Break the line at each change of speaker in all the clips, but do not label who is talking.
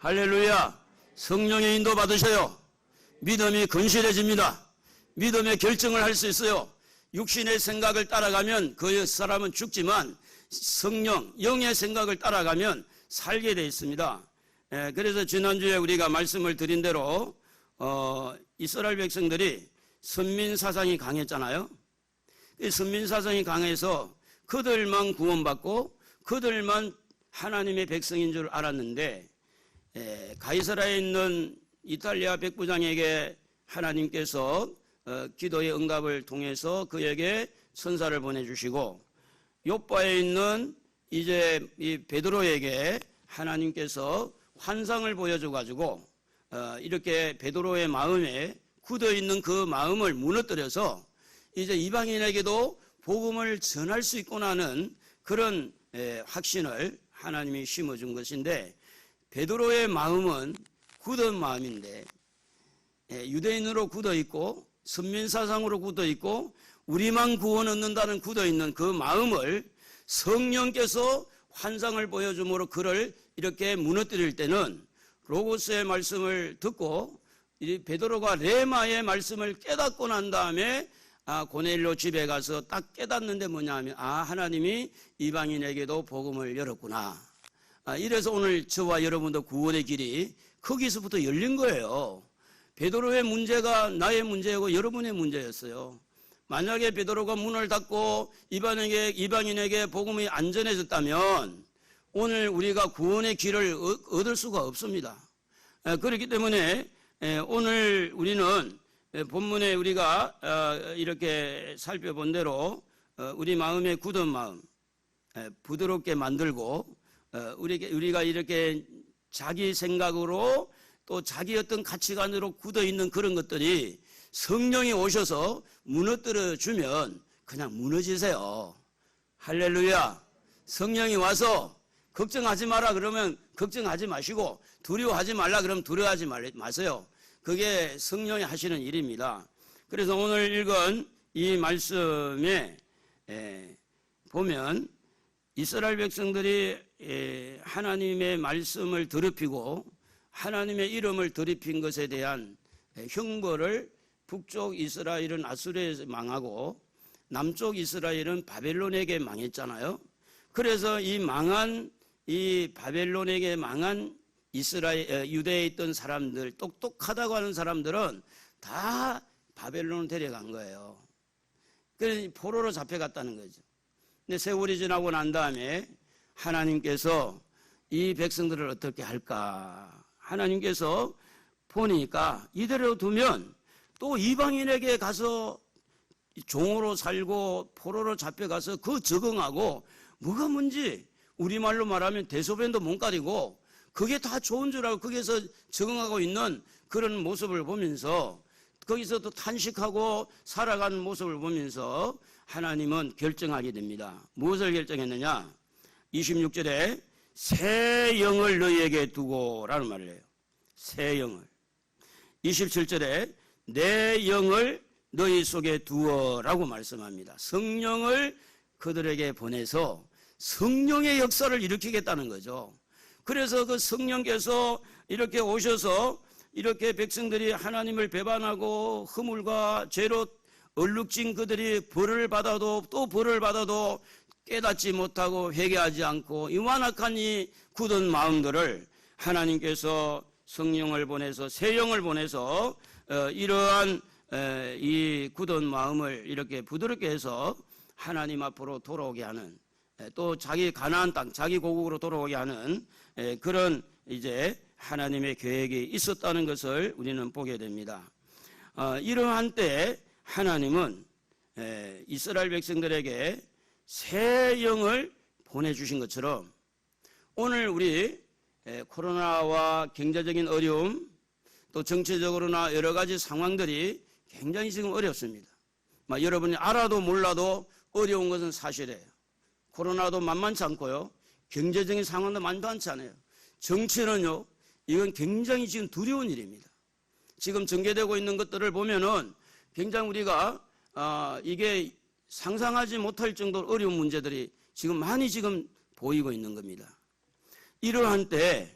할렐루야. 성령의 인도 받으셔요. 믿음이 건실해집니다. 믿음의 결정을 할 수 있어요. 육신의 생각을 따라가면 그 사람은 죽지만 성령, 영의 생각을 따라가면 살게 되어 있습니다. 그래서 지난주에 우리가 말씀을 드린 대로 이스라엘 백성들이 선민사상이 강했잖아요. 선민사상이 강해서 그들만 구원받고 그들만 하나님의 백성인 줄 알았는데 가이사라에 있는 이탈리아 백부장에게 하나님께서 기도의 응답을 통해서 그에게 선사를 보내주시고 요빠에 있는 이제 이 베드로에게 하나님께서 환상을 보여줘 가지고 이렇게 베드로의 마음에 굳어 있는 그 마음을 무너뜨려서 이제 이방인에게도 복음을 전할 수 있구나 하는 그런 확신을 하나님이 심어준 것인데, 베드로의 마음은 굳은 마음인데 유대인으로 굳어 있고 선민사상으로 굳어 있고 우리만 구원 얻는다는 굳어 있는 그 마음을 성령께서 환상을 보여줌으로 그를 이렇게 무너뜨릴 때는 로고스의 말씀을 듣고 이 베드로가 레마의 말씀을 깨닫고 난 다음에 고넬료 집에 가서 딱 깨닫는데 뭐냐면 하나님이 이방인에게도 복음을 열었구나. 이래서 오늘 저와 여러분도 구원의 길이 거기서부터 열린 거예요. 베드로의 문제가 나의 문제고 여러분의 문제였어요. 만약에 베드로가 문을 닫고 이방인에게 복음이 안 전해졌다면 오늘 우리가 구원의 길을 얻을 수가 없습니다. 그렇기 때문에 오늘 우리는 본문에 우리가 이렇게 살펴본 대로 우리 마음의 굳은 마음 부드럽게 만들고 우리가 이렇게 자기 생각으로 또 자기 어떤 가치관으로 굳어 있는 그런 것들이 성령이 오셔서 무너뜨려 주면 그냥 무너지세요. 할렐루야. 성령이 와서 걱정하지 마라 그러면 걱정하지 마시고, 두려워하지 말라 그러면 두려워하지 마세요. 그게 성령이 하시는 일입니다. 그래서 오늘 읽은 이 말씀에 보면 이스라엘 백성들이 하나님의 말씀을 더럽히고 하나님의 이름을 더럽힌 것에 대한 형벌을 북쪽 이스라엘은 아수르에서 망하고 남쪽 이스라엘은 바벨론에게 망했잖아요. 그래서 이 바벨론에게 망한 유대에 있던 사람들, 똑똑하다고 하는 사람들은 다 바벨론을 데려간 거예요. 그래서 포로로 잡혀갔다는 거죠. 근데 세월이 지나고 난 다음에 하나님께서 이 백성들을 어떻게 할까? 하나님께서 보니까 이대로 두면 또 이방인에게 가서 종으로 살고 포로로 잡혀가서 그 적응하고 뭐가 뭔지 우리말로 말하면 대소변도 못 가리고 그게 다 좋은 줄 알고 거기서 적응하고 있는 그런 모습을 보면서 거기서 또 탄식하고 살아가는 모습을 보면서 하나님은 결정하게 됩니다. 무엇을 결정했느냐? 26절에 새 영을 너희에게 두고라는 말을 해요. 새 영을. 27절에 내 영을 너희 속에 두어라고 말씀합니다. 성령을 그들에게 보내서 성령의 역사를 일으키겠다는 거죠. 그래서 그 성령께서 이렇게 오셔서 이렇게 백성들이 하나님을 배반하고 허물과 죄로 얼룩진 그들이 벌을 받아도 또 벌을 받아도 깨닫지 못하고 회개하지 않고 이 완악한 이 굳은 마음들을 하나님께서 성령을 보내서 새 영을 보내서 이러한 이 굳은 마음을 이렇게 부드럽게 해서 하나님 앞으로 돌아오게 하는, 또 자기 가나안 땅, 자기 고국으로 돌아오게 하는 그런 이제 하나님의 계획이 있었다는 것을 우리는 보게 됩니다. 이러한 때 하나님은 이스라엘 백성들에게 새 영을 보내주신 것처럼 오늘 우리 코로나와 경제적인 어려움, 또 정치적으로나 여러 가지 상황들이 굉장히 지금 어렵습니다. 여러분이 알아도 몰라도 어려운 것은 사실이에요. 코로나도 만만치 않고요. 경제적인 상황도 만만치 않아요. 정치는요, 이건 굉장히 지금 두려운 일입니다. 지금 전개되고 있는 것들을 보면은 굉장히 우리가 이게 상상하지 못할 정도로 어려운 문제들이 지금 많이 지금 보이고 있는 겁니다. 이러한 때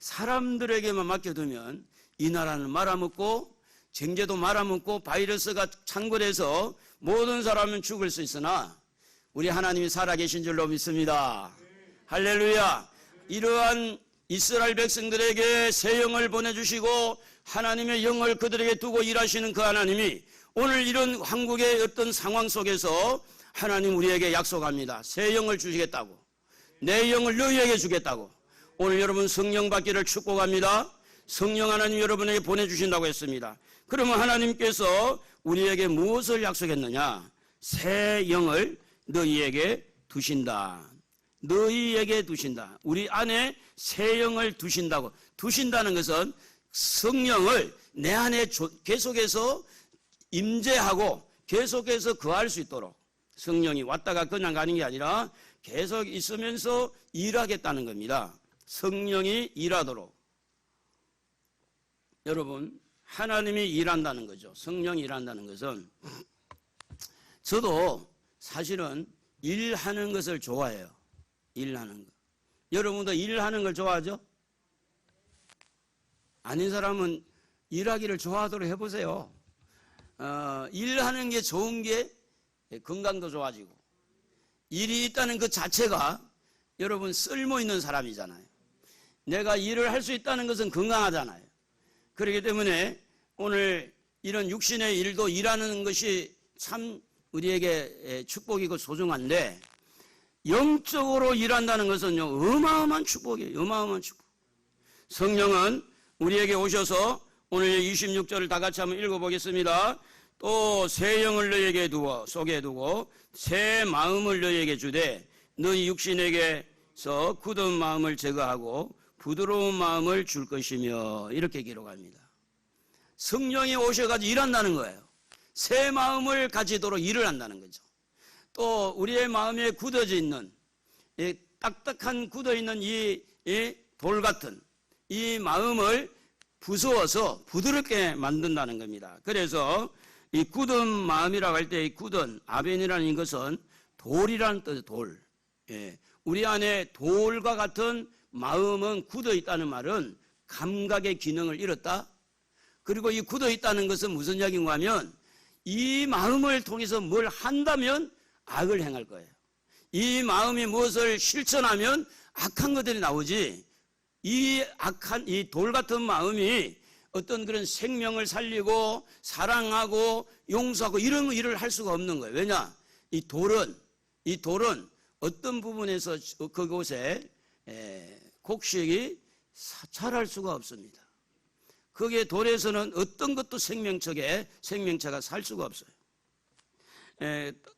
사람들에게만 맡겨두면 이 나라는 말아먹고 쟁제도 말아먹고 바이러스가 창궐해서 모든 사람은 죽을 수 있으나 우리 하나님이 살아계신 줄로 믿습니다. 할렐루야. 이러한 이스라엘 백성들에게 새 영을 보내주시고 하나님의 영을 그들에게 두고 일하시는 그 하나님이 오늘 이런 한국의 어떤 상황 속에서 하나님 우리에게 약속합니다. 새 영을 주시겠다고, 내 영을 너희에게 주겠다고. 오늘 여러분 성령 받기를 축복합니다. 성령 하나님 여러분에게 보내주신다고 했습니다. 그러면 하나님께서 우리에게 무엇을 약속했느냐? 새 영을 너희에게 두신다. 너희에게 두신다. 우리 안에 새 영을 두신다고. 두신다는 것은 성령을 내 안에 계속해서 임재하고 계속해서 거할 수 있도록, 성령이 왔다가 그냥 가는 게 아니라 계속 있으면서 일하겠다는 겁니다. 성령이 일하도록. 여러분, 하나님이 일한다는 거죠. 성령이 일한다는 것은, 저도 사실은 일하는 것을 좋아해요. 일하는 거. 여러분도 일하는 걸 좋아하죠? 아닌 사람은 일하기를 좋아하도록 해보세요. 일하는 게 좋은 게 건강도 좋아지고, 일이 있다는 그 자체가 여러분 쓸모 있는 사람이잖아요. 내가 일을 할 수 있다는 것은 건강하잖아요. 그렇기 때문에 오늘 이런 육신의 일도 일하는 것이 참 우리에게 축복이고 소중한데, 영적으로 일한다는 것은요, 어마어마한 축복이에요. 어마어마한 축복. 성령은 우리에게 오셔서 오늘 26절을 다 같이 한번 읽어보겠습니다. 또 새 영을 너희에게 두어 속에 두고 새 마음을 너희에게 주되 너희 육신에게서 굳은 마음을 제거하고 부드러운 마음을 줄 것이며, 이렇게 기록합니다. 성령이 오셔가지고 일한다는 거예요. 새 마음을 가지도록 일을 한다는 거죠. 또 우리의 마음에 굳어져 있는, 딱딱한 굳어있는 이 돌 같은 이 마음을 부수어서 부드럽게 만든다는 겁니다. 그래서 이 굳은 마음이라고 할 때 이 굳은 아벤이라는 것은 돌이라는 뜻이에요. 돌. 우리 안에 돌과 같은 마음은 굳어 있다는 말은 감각의 기능을 잃었다. 그리고 이 굳어 있다는 것은 무슨 이야기인가 하면 이 마음을 통해서 뭘 한다면 악을 행할 거예요. 이 마음이 무엇을 실천하면 악한 것들이 나오지, 이 악한 이 돌 같은 마음이 어떤 그런 생명을 살리고 사랑하고 용서하고 이런 일을 할 수가 없는 거예요. 왜냐? 이 돌은 어떤 부분에서 그곳에 곡식이 자랄 수가 없습니다. 거기에 돌에서는 어떤 것도 생명체가 살 수가 없어요.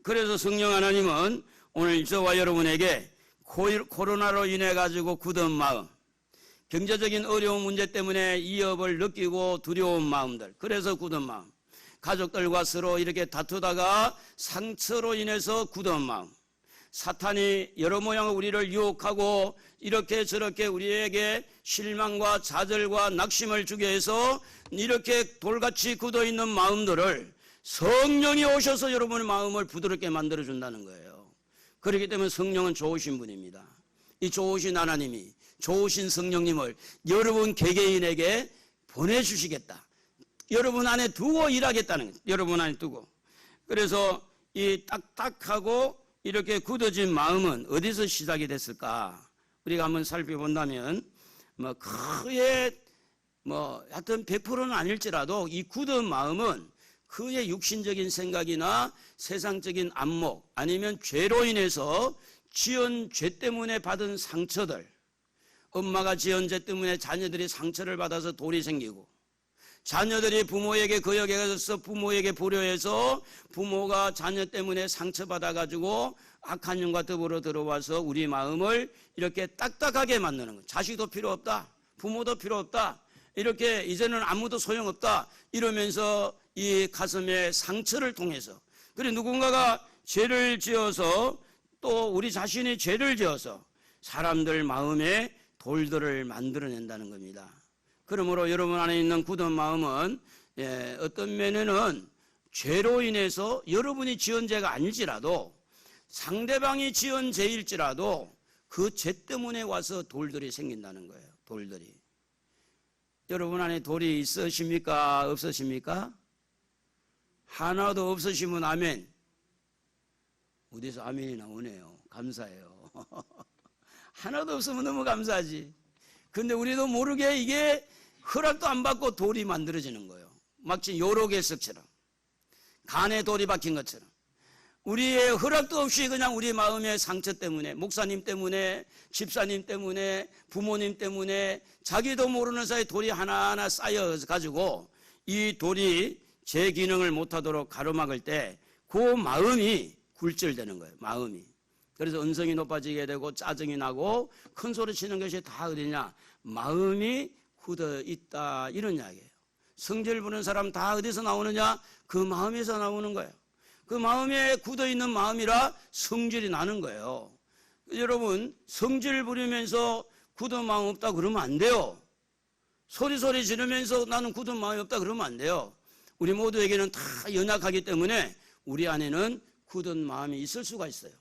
그래서 성령 하나님은 오늘 저와 여러분에게 코로나로 인해 가지고 굳은 마음, 경제적인 어려운 문제 때문에 위협을 느끼고 두려운 마음들, 그래서 굳은 마음, 가족들과 서로 이렇게 다투다가 상처로 인해서 굳은 마음, 사탄이 여러 모양으로 우리를 유혹하고 이렇게 저렇게 우리에게 실망과 좌절과 낙심을 주게 해서 이렇게 돌같이 굳어있는 마음들을 성령이 오셔서 여러분의 마음을 부드럽게 만들어준다는 거예요. 그렇기 때문에 성령은 좋으신 분입니다. 이 좋으신 하나님이, 좋으신 성령님을 여러분 개개인에게 보내주시겠다. 여러분 안에 두고 일하겠다는 거예요. 여러분 안에 두고. 그래서 이 딱딱하고 이렇게 굳어진 마음은 어디서 시작이 됐을까? 우리가 한번 살펴본다면 크게 하여튼 100%는 아닐지라도 이 굳은 마음은 그의 육신적인 생각이나 세상적인 안목, 아니면 죄로 인해서 지은 죄 때문에 받은 상처들, 엄마가 지은 죄 때문에 자녀들이 상처를 받아서 돌이 생기고, 자녀들이 부모에게 거역해서 부모에게 불효해서 부모가 자녀 때문에 상처받아가지고 악한 영과 더불어 들어와서 우리 마음을 이렇게 딱딱하게 만드는 거예요. 자식도 필요 없다, 부모도 필요 없다, 이렇게 이제는 아무도 소용없다 이러면서 이 가슴에 상처를 통해서, 그리고 누군가가 죄를 지어서 또 우리 자신이 죄를 지어서 사람들 마음에 돌들을 만들어낸다는 겁니다. 그러므로 여러분 안에 있는 굳은 마음은 어떤 면에는 죄로 인해서 여러분이 지은 죄가 아닐지라도 상대방이 지은 죄일지라도 그 죄 때문에 와서 돌들이 생긴다는 거예요. 돌들이. 여러분 안에 돌이 있으십니까? 없으십니까? 하나도 없으시면 아멘. 어디서 아멘이 나오네요. 감사해요. 하나도 없으면 너무 감사하지. 근데 우리도 모르게 이게 허락도 안 받고 돌이 만들어지는 거예요. 마치 요로의 석처럼, 간에 돌이 박힌 것처럼. 우리의 허락도 없이 그냥 우리 마음의 상처 때문에, 목사님 때문에, 집사님 때문에, 부모님 때문에 자기도 모르는 사이에 돌이 하나하나 쌓여가지고 이 돌이 제 기능을 못하도록 가로막을 때 그 마음이 굴절되는 거예요. 마음이. 그래서 언성이 높아지게 되고 짜증이 나고 큰 소리 치는 것이 다 어디냐? 마음이 굳어 있다, 이런 이야기예요. 성질 부는 사람 다 어디서 나오느냐? 그 마음에서 나오는 거예요. 그 마음에 굳어 있는 마음이라 성질이 나는 거예요. 여러분, 성질 부리면서 굳은 마음 없다 그러면 안 돼요. 소리 지르면서 나는 굳은 마음이 없다 그러면 안 돼요. 우리 모두에게는 다 연약하기 때문에 우리 안에는 굳은 마음이 있을 수가 있어요.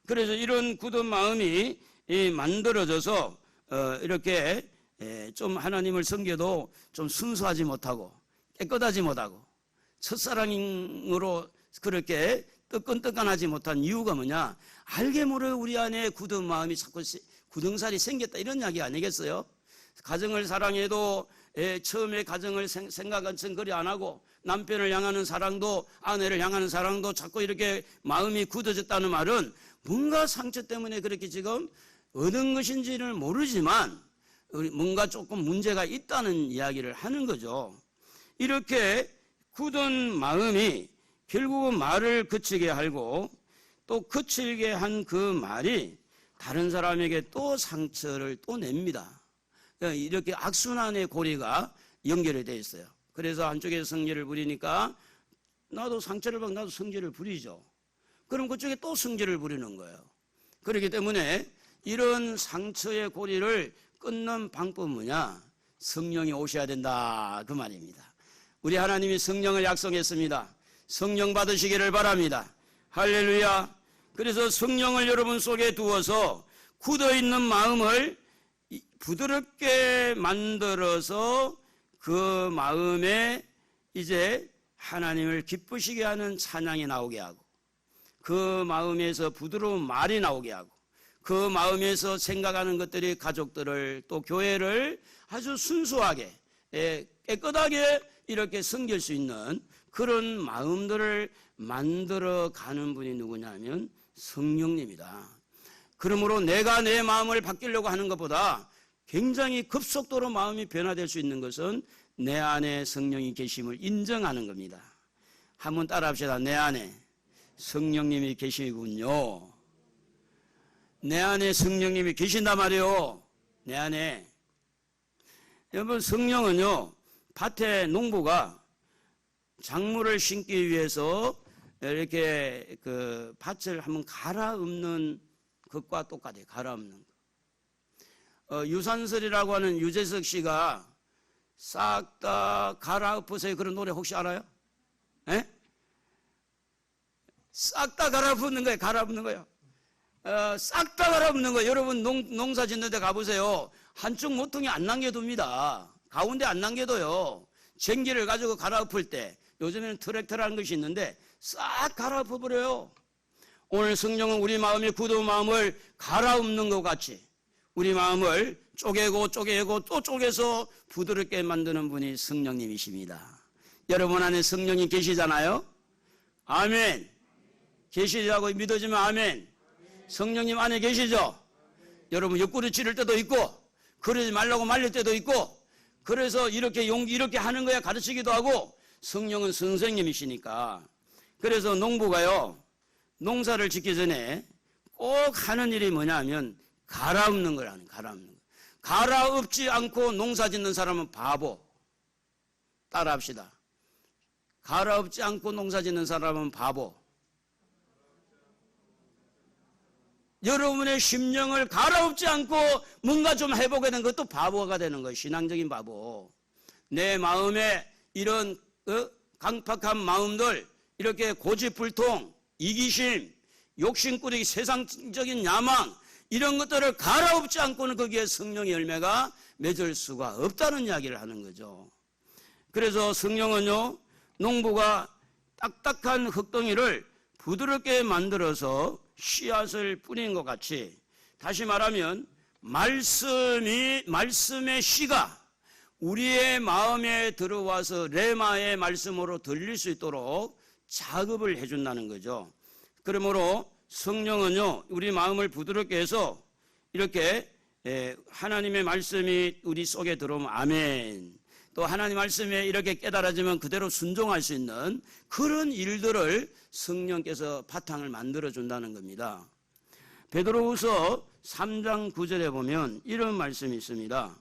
그래서 이런 굳은 마음이 만들어져서 이렇게 좀 하나님을 섬겨도 좀 순수하지 못하고 깨끗하지 못하고 첫사랑으로 그렇게 뜨끈뜨끈하지 못한 이유가 뭐냐? 알게 모르게 우리 안에 굳은 마음이 자꾸 굳은살이 생겼다, 이런 이야기 아니겠어요? 가정을 사랑해도 처음에 가정을 생각은 그리 안 하고 남편을 향하는 사랑도, 아내를 향하는 사랑도 자꾸 이렇게 마음이 굳어졌다는 말은 뭔가 상처 때문에 그렇게 지금 얻은 것인지를 모르지만 뭔가 조금 문제가 있다는 이야기를 하는 거죠. 이렇게 굳은 마음이 결국은 말을 그치게 하고 또 그치게 한 그 말이 다른 사람에게 또 상처를 또 냅니다. 이렇게 악순환의 고리가 연결이 되어 있어요. 그래서 한쪽에서 성질을 부리니까 나도 상처를 받고 나도 성질을 부리죠. 그럼 그쪽에 또 성질을 부리는 거예요. 그렇기 때문에 이런 상처의 고리를 끊는 방법은 뭐냐? 성령이 오셔야 된다, 그 말입니다. 우리 하나님이 성령을 약속했습니다. 성령 받으시기를 바랍니다. 할렐루야. 그래서 성령을 여러분 속에 두어서 굳어있는 마음을 부드럽게 만들어서 그 마음에 이제 하나님을 기쁘시게 하는 찬양이 나오게 하고, 그 마음에서 부드러운 말이 나오게 하고, 그 마음에서 생각하는 것들이 가족들을 또 교회를 아주 순수하게 깨끗하게 이렇게 섬길 수 있는 그런 마음들을 만들어 가는 분이 누구냐면 성령님이다. 그러므로 내가 내 마음을 바뀌려고 하는 것보다 굉장히 급속도로 마음이 변화될 수 있는 것은 내 안에 성령이 계심을 인정하는 겁니다. 한번 따라합시다. 내 안에 성령님이 계시군요. 내 안에 성령님이 계신단 말이에요. 내 안에. 여러분, 성령은요, 밭에 농부가 작물을 심기 위해서 이렇게 그 밭을 한번 갈아엎는 것과 똑같아요. 갈아엎는 것. 유산슬이라고 하는 유재석 씨가 싹 다 갈아엎으세요, 그런 노래 혹시 알아요? 예? 싹 다 갈아엎는 거예요. 갈아엎는 거예요. 싹 다 갈아엎는 거예요. 여러분 농사 짓는 데 가보세요. 한쪽 모퉁이 안 남겨둡니다. 가운데 안 남겨둬요. 쟁기를 가지고 갈아엎을 때 요즘에는 트랙터라는 것이 있는데 싹 갈아엎어버려요. 오늘 성령은 우리 마음의 굳은 마음을 갈아엎는 것 같이 우리 마음을 쪼개고 또 쪼개서 부드럽게 만드는 분이 성령님이십니다. 여러분 안에 성령이 계시잖아요. 아멘. 계시라고 믿어지면 아멘. 성령님 안에 계시죠. 여러분 옆구리 찌를 때도 있고 그러지 말라고 말릴 때도 있고, 그래서 이렇게 이렇게 하는 거야 가르치기도 하고, 성령은 선생님이시니까. 그래서 농부가요, 농사를 짓기 전에 꼭 하는 일이 뭐냐면 갈아엎는 거라는, 갈아엎는 거. 갈아엎지 않고 농사 짓는 사람은 바보. 따라합시다. 갈아엎지 않고 농사 짓는 사람은 바보. 여러분의 심령을 갈아엎지 않고 뭔가 좀 해보게 된 것도 바보가 되는 거예요. 신앙적인 바보. 내 마음에 이런 강팍한 마음들, 이렇게 고집불통, 이기심, 욕심꾸리기, 세상적인 야망, 이런 것들을 갈아엎지 않고는 거기에 성령의 열매가 맺을 수가 없다는 이야기를 하는 거죠. 그래서 성령은요, 농부가 딱딱한 흙덩이를 부드럽게 만들어서 씨앗을 뿌린 것 같이, 다시 말하면 말씀의 씨가 우리의 마음에 들어와서 레마의 말씀으로 들릴 수 있도록 작업을 해준다는 거죠. 그러므로 성령은요, 우리 마음을 부드럽게 해서 이렇게 하나님의 말씀이 우리 속에 들어오면 아멘, 또 하나님 말씀에 이렇게 깨달아지면 그대로 순종할 수 있는 그런 일들을 성령께서 바탕을 만들어 준다는 겁니다. 베드로후서 3장 9절에 보면 이런 말씀이 있습니다.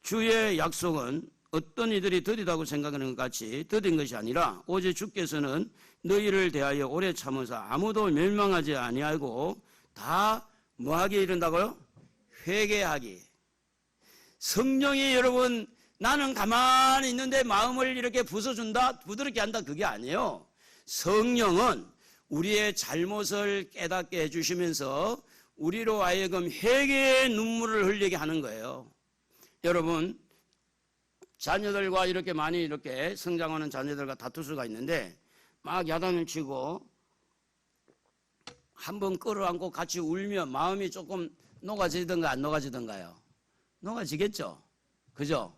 주의 약속은 어떤 이들이 더디다고 생각하는 것 같이 더딘 것이 아니라 오직 주께서는 너희를 대하여 오래 참으사 아무도 멸망하지 아니하고 다 뭐하게 이른다고요? 회개하기. 성령이 여러분, 나는 가만히 있는데 마음을 이렇게 부숴준다, 부드럽게 한다, 그게 아니에요. 성령은 우리의 잘못을 깨닫게 해주시면서 우리로 하여금 회개의 눈물을 흘리게 하는 거예요. 여러분, 자녀들과 이렇게 많이 이렇게 성장하는 자녀들과 다툴 수가 있는데 막 야단을 치고 한번 끌어안고 같이 울면 마음이 조금 녹아지던가 안 녹아지던가요? 녹아지겠죠? 그죠?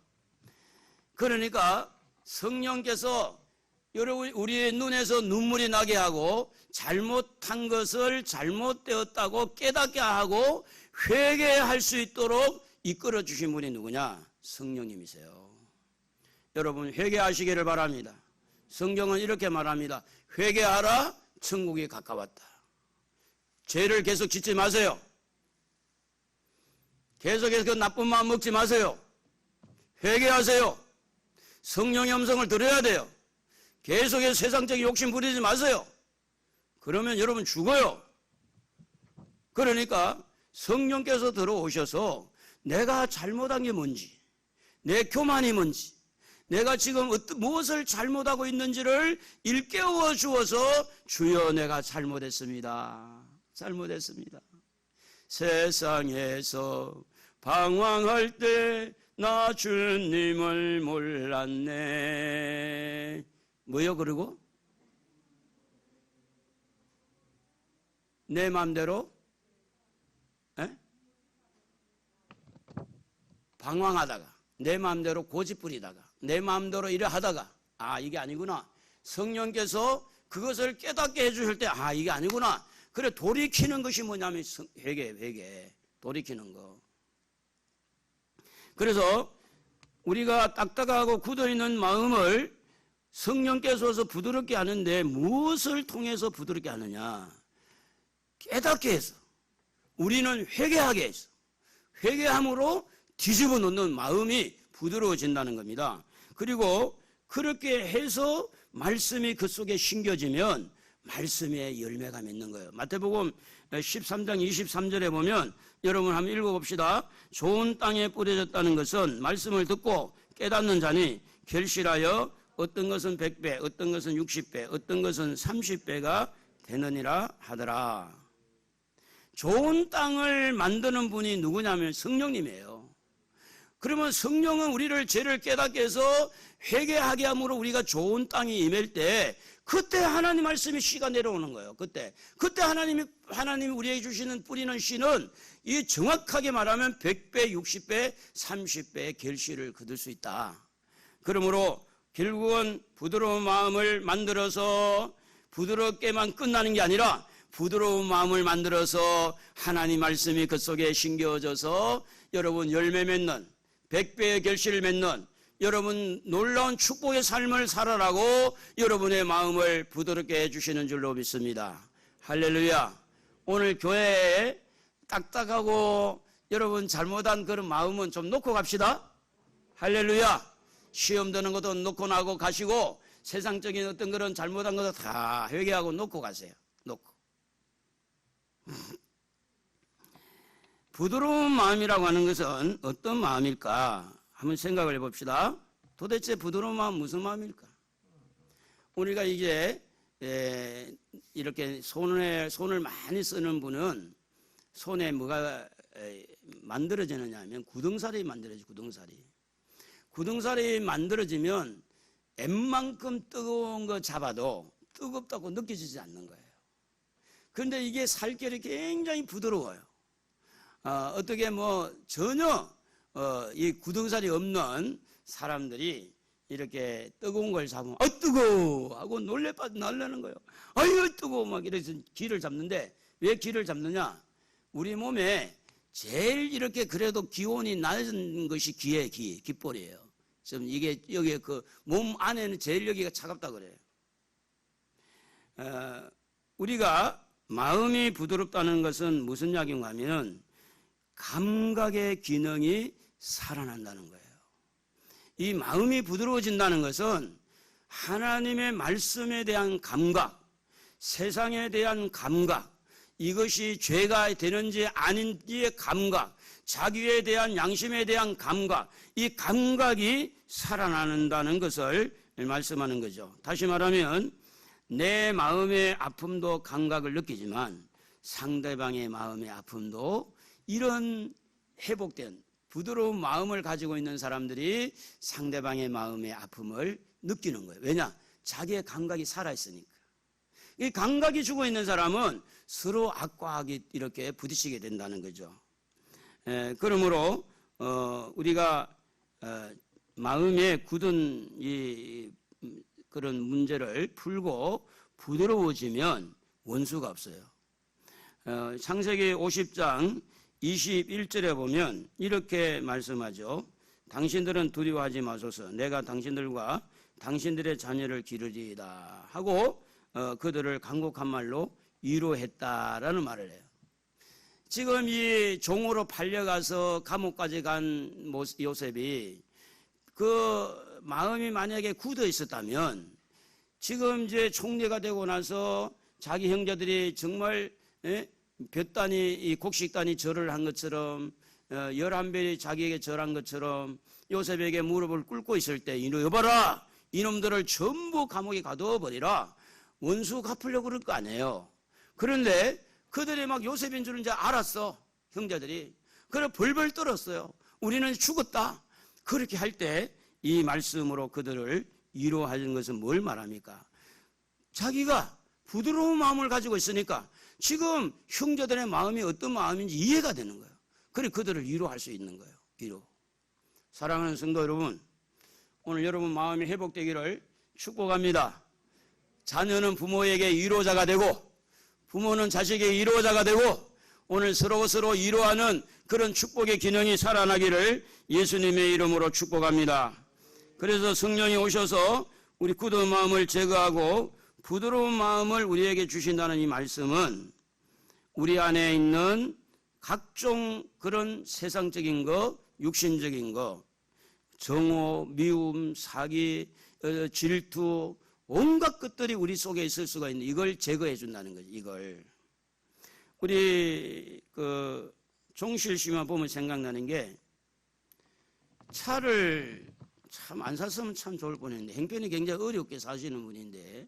그러니까 성령께서 여러분 우리의 눈에서 눈물이 나게 하고 잘못한 것을 잘못되었다고 깨닫게 하고 회개할 수 있도록 이끌어 주신 분이 누구냐? 성령님이세요. 여러분 회개하시기를 바랍니다. 성경은 이렇게 말합니다. 회개하라, 천국이 가까웠다. 죄를 계속 짓지 마세요. 계속해서 그 나쁜 마음 먹지 마세요. 회개하세요. 성령의 음성을 들어야 돼요. 계속해서 세상적인 욕심 부리지 마세요. 그러면 여러분 죽어요. 그러니까 성령께서 들어오셔서 내가 잘못한 게 뭔지, 내 교만이 뭔지, 내가 지금 무엇을 잘못하고 있는지를 일깨워 주어서 주여 내가 잘못했습니다. 잘못했습니다. 세상에서 방황할 때 나 주님을 몰랐네. 뭐요? 그리고 내 마음대로 방황하다가 내 마음대로 고집부리다가 내 마음대로 이래 하다가 이게 아니구나. 성령께서 그것을 깨닫게 해주실 때 이게 아니구나. 그래 돌이키는 것이 뭐냐면 회개 돌이키는 거. 그래서 우리가 딱딱하고 굳어있는 마음을 성령께서 부드럽게 하는데 무엇을 통해서 부드럽게 하느냐? 깨닫게 해서 우리는 회개하게 해서 회개함으로 뒤집어 놓는 마음이 부드러워진다는 겁니다. 그리고 그렇게 해서 말씀이 그 속에 심겨지면 말씀의 열매가 맺는 거예요. 마태복음 13장 23절에 보면 여러분 한번 읽어봅시다. 좋은 땅에 뿌려졌다는 것은 말씀을 듣고 깨닫는 자니 결실하여 어떤 것은 100배, 어떤 것은 60배, 어떤 것은 30배가 되느니라 하더라. 좋은 땅을 만드는 분이 누구냐면 성령님이에요. 그러면 성령은 우리를 죄를 깨닫게 해서 회개하게 함으로 우리가 좋은 땅에 임할 때 그때 하나님 말씀의 씨가 내려오는 거예요. 그때 하나님이 우리에게 주시는 뿌리는 씨는 이 정확하게 말하면 100배, 60배, 30배의 결실을 거둘 수 있다. 그러므로 결국은 부드러운 마음을 만들어서 부드럽게만 끝나는 게 아니라 부드러운 마음을 만들어서 하나님 말씀이 그 속에 심겨져서 여러분 열매 맺는 100배의 결실을 맺는 여러분 놀라운 축복의 삶을 살아라고 여러분의 마음을 부드럽게 해주시는 줄로 믿습니다. 할렐루야. 오늘 교회에 딱딱하고 여러분 잘못한 그런 마음은 좀 놓고 갑시다. 할렐루야. 시험 드는 것도 놓고 나고 가시고 세상적인 어떤 그런 잘못한 것도 다 회개하고 놓고 가세요. 놓고. 부드러운 마음이라고 하는 것은 어떤 마음일까? 한번 생각을 해봅시다. 도대체 부드러운 마음 무슨 마음일까? 우리가 이제 이렇게 손을 많이 쓰는 분은 손에 뭐가 만들어지느냐 하면 구덩살이 만들어지죠. 구덩살이 만들어지면 웬만큼 뜨거운 거 잡아도 뜨겁다고 느껴지지 않는 거예요. 그런데 이게 살결이 굉장히 부드러워요. 어떻게 뭐 전혀 이 구덩살이 없는 사람들이 이렇게 뜨거운 걸 잡으면 뜨거워 하고 놀라는 거예요. 아유 뜨거워 막 이래서 기를 잡는데, 왜 기를 잡느냐? 우리 몸에 제일 이렇게 그래도 기온이 낮은 것이 깃볼이에요. 지금 이게 여기 그 몸 안에는 제일 여기가 차갑다 그래요. 우리가 마음이 부드럽다는 것은 무슨 이야기인가 하면 감각의 기능이 살아난다는 거예요. 이 마음이 부드러워진다는 것은 하나님의 말씀에 대한 감각, 세상에 대한 감각, 이것이 죄가 되는지 아닌지의 감각, 자기에 대한 양심에 대한 감각, 이 감각이 살아난다는 것을 말씀하는 거죠. 다시 말하면 내 마음의 아픔도 감각을 느끼지만 상대방의 마음의 아픔도 이런 회복된 부드러운 마음을 가지고 있는 사람들이 상대방의 마음의 아픔을 느끼는 거예요. 왜냐? 자기의 감각이 살아있으니까. 이 감각이 죽어 있는 사람은 서로 악과 악이 이렇게 부딪히게 된다는 거죠. 그러므로 우리가 마음에 굳은 이 그런 문제를 풀고 부드러워지면 원수가 없어요. 창세기 50장 21절에 보면 이렇게 말씀하죠. 당신들은 두려워하지 마소서. 내가 당신들과 당신들의 자녀를 기르리이다 하고 그들을 간곡한 말로 위로했다라는 말을 해요. 지금 이 종으로 팔려가서 감옥까지 간 요셉이 그 마음이 만약에 굳어 있었다면 지금 이제 총리가 되고 나서 자기 형제들이 정말 볕단이 이 곡식단이 절을 한 것처럼 11별이 자기에게 절한 것처럼 요셉에게 무릎을 꿇고 있을 때 여봐라 이놈들을 전부 감옥에 가둬버리라 원수 갚으려고 그럴 거 아니에요. 그런데 그들이 막 요셉인 줄은 이제 알았어. 형제들이. 그래 벌벌 떨었어요. 우리는 죽었다. 그렇게 할 때 이 말씀으로 그들을 위로하는 것은 뭘 말합니까? 자기가 부드러운 마음을 가지고 있으니까 지금 형제들의 마음이 어떤 마음인지 이해가 되는 거예요. 그래 그들을 위로할 수 있는 거예요. 위로. 사랑하는 성도 여러분, 오늘 여러분 마음이 회복되기를 축복합니다. 자녀는 부모에게 위로자가 되고 부모는 자식의 위로자가 되고 오늘 서로 위로하는 그런 축복의 기능이 살아나기를 예수님의 이름으로 축복합니다. 그래서 성령이 오셔서 우리 굳은 마음을 제거하고 부드러운 마음을 우리에게 주신다는 이 말씀은 우리 안에 있는 각종 그런 세상적인 것, 육신적인 것, 정오, 미움, 사기, 질투, 온갖 것들이 우리 속에 있을 수가 있는 이걸 제거해 준다는 거죠. 이걸 우리 그 종실씨만 보면 생각나는 게 차를 참 안 샀으면 참 좋을 뻔했는데 형편이 굉장히 어렵게 사시는 분인데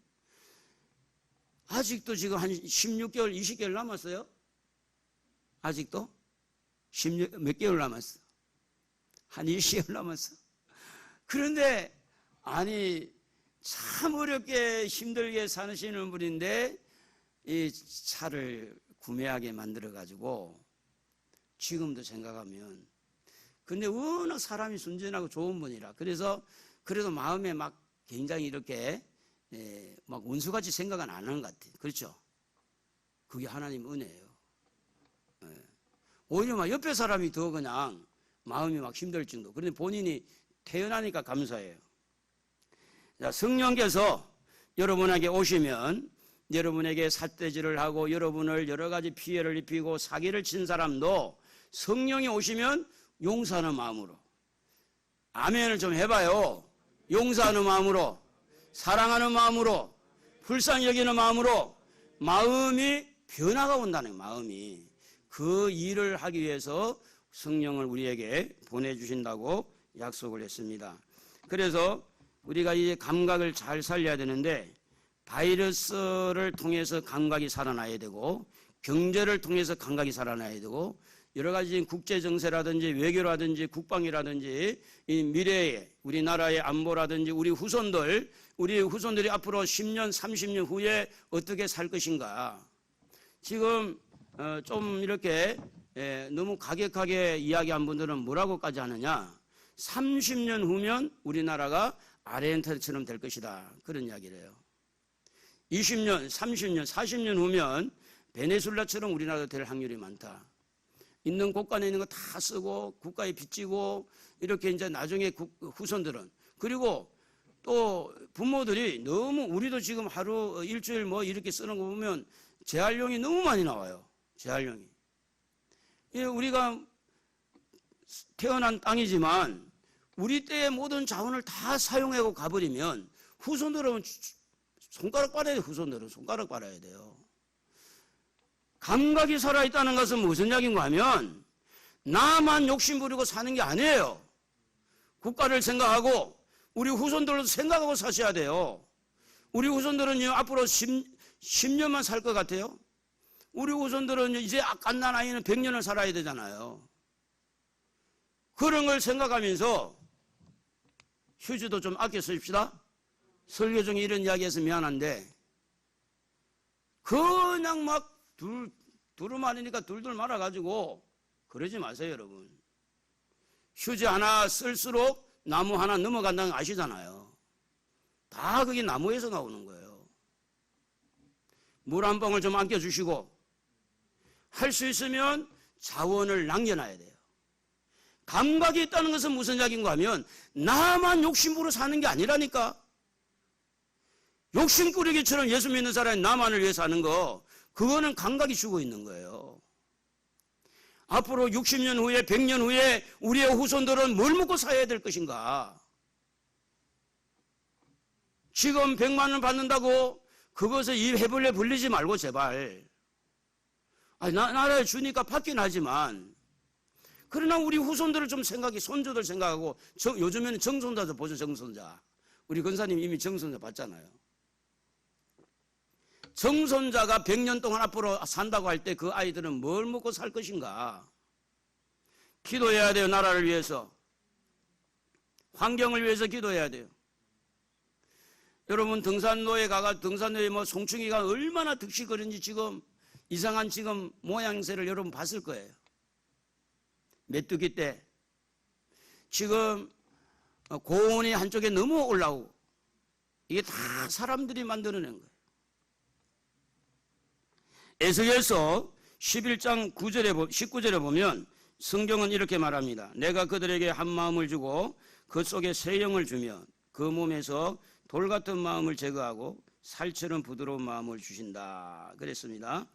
아직도 지금 한 16개월, 20개월 남았어요? 아직도? 몇 개월 남았어? 한 20개월 남았어. 그런데 아니 참 어렵게 힘들게 사시는 분인데 이 차를 구매하게 만들어 가지고 지금도 생각하면 근데 워낙 사람이 순진하고 좋은 분이라 그래서 그래도 마음에 막 굉장히 이렇게 막 원수같이 생각은 안 하는 것 같아요. 그렇죠? 그게 하나님 은혜예요. 오히려 막 옆에 사람이 더 그냥 마음이 막 힘들 정도. 그런데 본인이 태어나니까 감사해요. 자, 성령께서 여러분에게 오시면 여러분에게 삿대질을 하고 여러분을 여러 가지 피해를 입히고 사기를 친 사람도 성령이 오시면 용서하는 마음으로 아멘을 좀 해봐요. 용서하는 마음으로 사랑하는 마음으로 불쌍히 여기는 마음으로 마음이 변화가 온다는 마음이 그 일을 하기 위해서 성령을 우리에게 보내주신다고 약속을 했습니다. 그래서 우리가 이제 감각을 잘 살려야 되는데 바이러스를 통해서 감각이 살아나야 되고 경제를 통해서 감각이 살아나야 되고, 여러 가지 국제 정세라든지 외교라든지 국방이라든지 이 미래의 우리나라의 안보라든지 우리 후손들이 앞으로 10년, 30년 후에 어떻게 살 것인가. 지금 좀 이렇게 너무 가격하게 이야기한 분들은 뭐라고까지 하느냐. 30년 후면 우리나라가 아르헨티나처럼 될 것이다. 그런 이야기를 해요. 20년, 30년, 40년 후면 베네수엘라처럼 우리나라가 될 확률이 많다. 있는 곳간에 있는 거 다 쓰고 국가에 빚지고 이렇게 이제 나중에 후손들은, 그리고 또 부모들이 너무, 우리도 지금 하루 일주일 뭐 이렇게 쓰는 거 보면 재활용이 너무 많이 나와요. 재활용이. 우리가 태어난 땅이지만 우리 때의 모든 자원을 다 사용하고 가버리면 후손들은 손가락 빨아야 돼요. 후손들은 손가락 빨아야 돼요. 감각이 살아있다는 것은 무슨 이야기인가 하면 나만 욕심 부리고 사는 게 아니에요. 국가를 생각하고 우리 후손들도 생각하고 사셔야 돼요. 우리 후손들은 앞으로 10년만 살 것 같아요. 우리 후손들은 이제 갓난 아이는 100년을 살아야 되잖아요. 그런 걸 생각하면서 휴지도 좀 아껴 쓰십시다. 설교 중에 이런 이야기해서 미안한데 그냥 막 두루마리니까 둘둘 말아가지고 그러지 마세요, 여러분. 휴지 하나 쓸수록 나무 하나 넘어간다는 거 아시잖아요. 다 그게 나무에서 나오는 거예요. 물 한 방울 좀 아껴주시고 할 수 있으면 자원을 남겨놔야 돼요. 감각이 있다는 것은 무슨 이야기인가 하면 나만 욕심부로 사는 게 아니라니까. 욕심꾸러기처럼 예수 믿는 사람이 나만을 위해 사는 거, 그거는 감각이 주고 있는 거예요. 앞으로 60년 후에 100년 후에 우리의 후손들은 뭘 먹고 살아야 될 것인가. 지금 100만 원 받는다고 그것을 입 해벌레 불리지 말고 제발. 나라에 주니까 받긴 하지만 그러나 우리 후손들을 좀 손주들 생각하고, 요즘에는 정손자도 보죠. 정손자. 우리 권사님 이미 정손자 봤잖아요. 정손자가 100년 동안 앞으로 산다고 할 때 그 아이들은 뭘 먹고 살 것인가. 기도해야 돼요. 나라를 위해서. 환경을 위해서 기도해야 돼요. 여러분 등산로에 뭐 송충이가 얼마나 득실거리는지 지금 이상한 지금 모양새를 여러분 봤을 거예요. 메뚜기 때 지금 고온이 한쪽에 너무 올라오고 이게 다 사람들이 만들어낸 거예요. 에스겔서 11장 19절에 보면 성경은 이렇게 말합니다. 내가 그들에게 한 마음을 주고 그 속에 새 영을 주며 그 몸에서 돌 같은 마음을 제거하고 살처럼 부드러운 마음을 주신다 그랬습니다.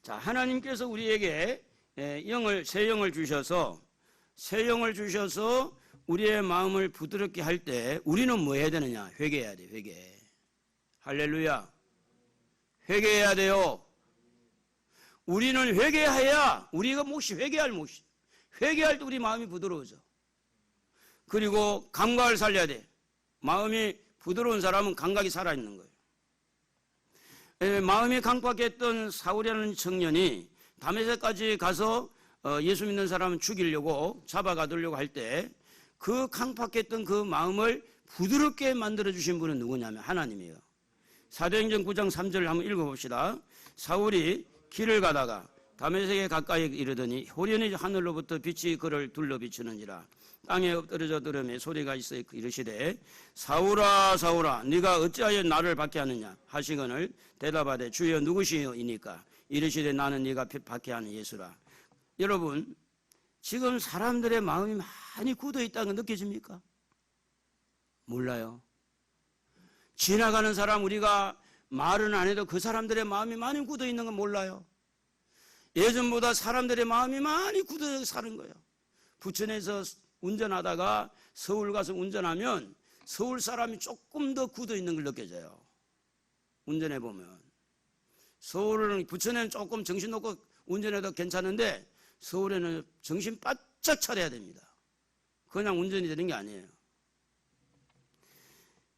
자, 하나님께서 우리에게 새 영을 주셔서 우리의 마음을 부드럽게 할 때 우리는 뭐 해야 되느냐? 회개해야 돼. 회개. 할렐루야. 회개해야 돼요. 우리는 회개해야 우리가 회개할 때 우리 마음이 부드러워져. 그리고 감각을 살려야 돼. 마음이 부드러운 사람은 감각이 살아있는 거예요. 마음이 강박했던 사울이라는 청년이 다메섹까지 가서 예수 믿는 사람을 죽이려고 잡아가두려고 할 때 그 강팍했던 그 마음을 부드럽게 만들어주신 분은 누구냐면 하나님이에요. 사도행전 9장 3절을 한번 읽어봅시다. 사울이 길을 가다가 다메섹에 가까이 이르더니 호련히 하늘로부터 빛이 그를 둘러 비추는지라. 땅에 엎드러져 들으며 소리가 있어 이르시되 사울아 사울아 네가 어찌하여 나를 박해하느냐 하시거늘 대답하되 주여 누구시오이니까 이르시되 나는 네가 박해하는 예수라. 여러분 지금 사람들의 마음이 많이 굳어 있다는 거 느껴집니까? 몰라요. 지나가는 사람 우리가 말은 안 해도 그 사람들의 마음이 많이 굳어 있는 건 몰라요. 예전보다 사람들의 마음이 많이 굳어 사는 거예요. 부천에서 운전하다가 서울 가서 운전하면 서울 사람이 조금 더 굳어 있는 걸 느껴져요. 운전해 보면 부천에는 조금 정신 놓고 운전해도 괜찮은데 서울에는 정신 바짝 차려야 됩니다. 그냥 운전이 되는 게 아니에요.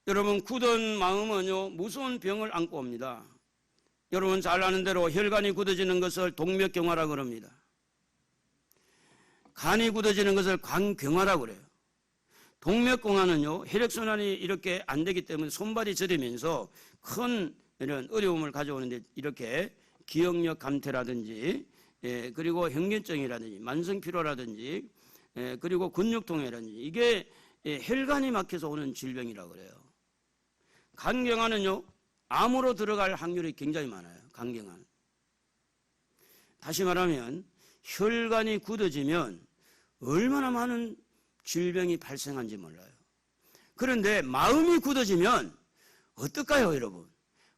여러분 굳은 마음은요 무서운 병을 안고 옵니다. 여러분 잘 아는 대로 혈관이 굳어지는 것을 동맥경화라고 그럽니다. 간이 굳어지는 것을 간경화라고 그래요. 동맥경화는요, 혈액순환이 이렇게 안 되기 때문에 손발이 저리면서 큰 이런 어려움을 가져오는데, 이렇게 기억력 감퇴라든지, 그리고 현견증이라든지, 만성피로라든지, 그리고 근육통이라든지, 이게 혈관이 막혀서 오는 질병이라고 그래요. 간경화는요, 암으로 들어갈 확률이 굉장히 많아요. 간경화는. 다시 말하면 혈관이 굳어지면 얼마나 많은 질병이 발생한지 몰라요. 그런데 마음이 굳어지면 어떨까요, 여러분?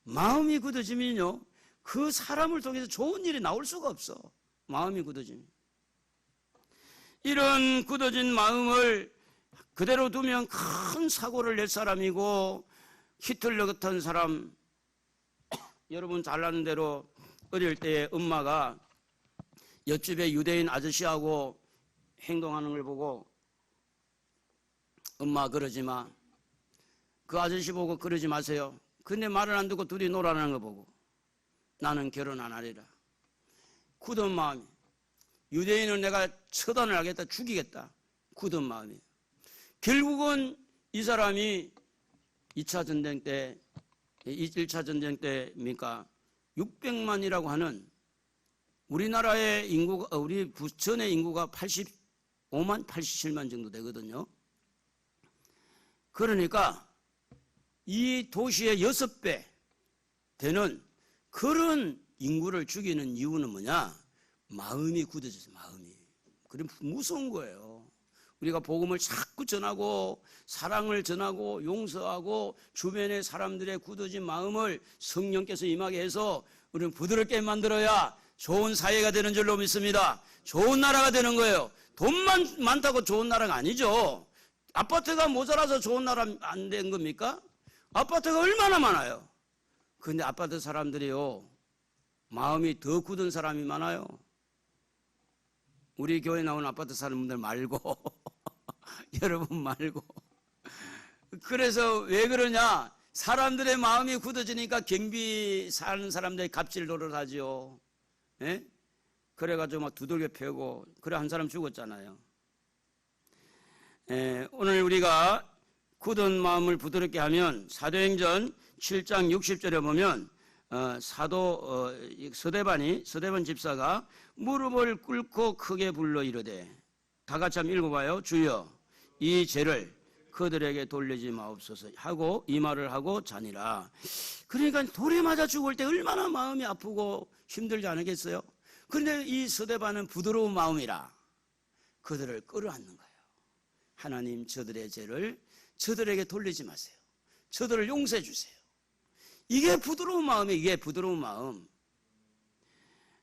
마음이 굳어지면요, 그 사람을 통해서 좋은 일이 나올 수가 없어. 마음이 굳어지면. 이런 굳어진 마음을 그대로 두면 큰 사고를 낼 사람이고, 히틀러 같은 사람, 여러분 잘 아는 대로 어릴 때 엄마가 옆집에 유대인 아저씨하고 행동하는 걸 보고, 엄마 그러지 마, 그 아저씨 보고 그러지 마세요. 근데 말을 안 듣고 둘이 놀아나는 거 보고 나는 결혼 안 하리라. 굳은 마음이, 유대인은 내가 처단을 하겠다, 죽이겠다, 굳은 마음이. 결국은 이 사람이 2차 전쟁 때, 1차 전쟁 때입니까? 600만이라고 하는, 우리나라의 인구가, 우리 부천의 인구가 85만, 87만 정도 되거든요. 그러니까 이 도시의 6배 되는 그런 인구를 죽이는 이유는 뭐냐? 마음이 굳어져서, 마음이. 그럼 무서운 거예요. 우리가 복음을 자꾸 전하고 사랑을 전하고 용서하고 주변의 사람들의 굳어진 마음을 성령께서 임하게 해서 우리는 부드럽게 만들어야 좋은 사회가 되는 줄로 믿습니다. 좋은 나라가 되는 거예요. 돈만 많다고 좋은 나라가 아니죠. 아파트가 모자라서 좋은 나라 안 된 겁니까? 아파트가 얼마나 많아요. 그런데 아파트 사람들이요, 마음이 더 굳은 사람이 많아요. 우리 교회 나오는 아파트 사는 분들 말고 여러분 말고. 그래서 왜 그러냐? 사람들의 마음이 굳어지니까 경비 사는 사람들이 갑질 노릇하죠. 예? 그래가지고 막 두들겨 패고, 그래 한 사람 죽었잖아요. 오늘 우리가 굳은 마음을 부드럽게 하면 사도행전 7장 60절에 보면 서대반 집사가 무릎을 꿇고 크게 불러 이르되, 다 같이 한번 읽어봐요. 주여 이 죄를 그들에게 돌리지 마옵소서 하고 이 말을 하고 자니라. 그러니까 돌에 맞아 죽을 때 얼마나 마음이 아프고 힘들지 않겠어요? 그런데 이 서대반은 부드러운 마음이라 그들을 끌어안는 거예요. 하나님, 저들의 죄를 저들에게 돌리지 마세요. 저들을 용서해 주세요. 이게 부드러운 마음이에요. 이게 부드러운 마음.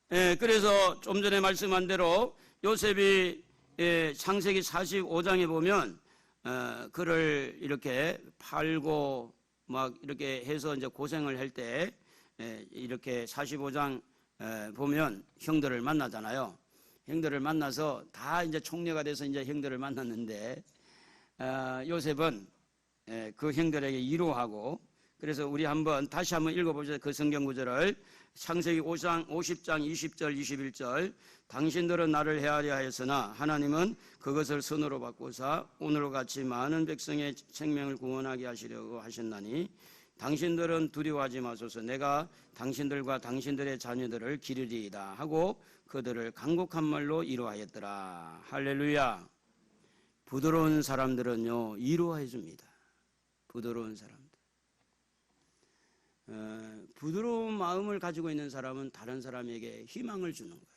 그래서 좀 전에 말씀한 대로 요셉이 창세기 45장에 보면 그를 이렇게 팔고 막 이렇게 해서 이제 고생을 할 때 이렇게 45장 보면 형들을 만나잖아요. 형들을 만나서 다 이제 총리가 돼서 이제 형들을 만났는데, 요셉은 그 형들에게 위로하고, 그래서 우리 다시 한번 읽어보자. 그 성경 구절을. 창세기 50장 20절 21절. 당신들은 나를 헤아려 하였으나 하나님은 그것을 선으로 바꾸사 오늘과 같이 많은 백성의 생명을 구원하게 하시려고 하셨나니 당신들은 두려워하지 마소서. 내가 당신들과 당신들의 자녀들을 기르리이다 하고 그들을 간곡한 말로 위로하였더라. 할렐루야. 부드러운 사람들은요, 위로해 줍니다. 부드러운 사람들. 부드러운 마음을 가지고 있는 사람은 다른 사람에게 희망을 주는 거예요.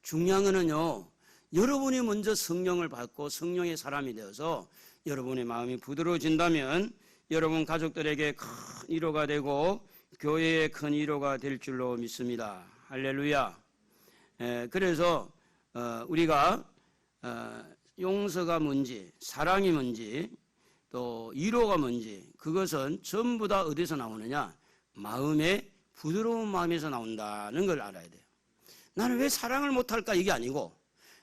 중요한 거는요, 여러분이 먼저 성령을 받고 성령의 사람이 되어서 여러분의 마음이 부드러워진다면 여러분 가족들에게 큰 위로가 되고 교회에 큰 위로가 될 줄로 믿습니다. 할렐루야. 그래서 우리가 용서가 뭔지, 사랑이 뭔지, 또 위로가 뭔지, 그것은 전부 다 어디서 나오느냐? 마음의 부드러운 마음에서 나온다는 걸 알아야 돼요. 나는 왜 사랑을 못할까? 이게 아니고,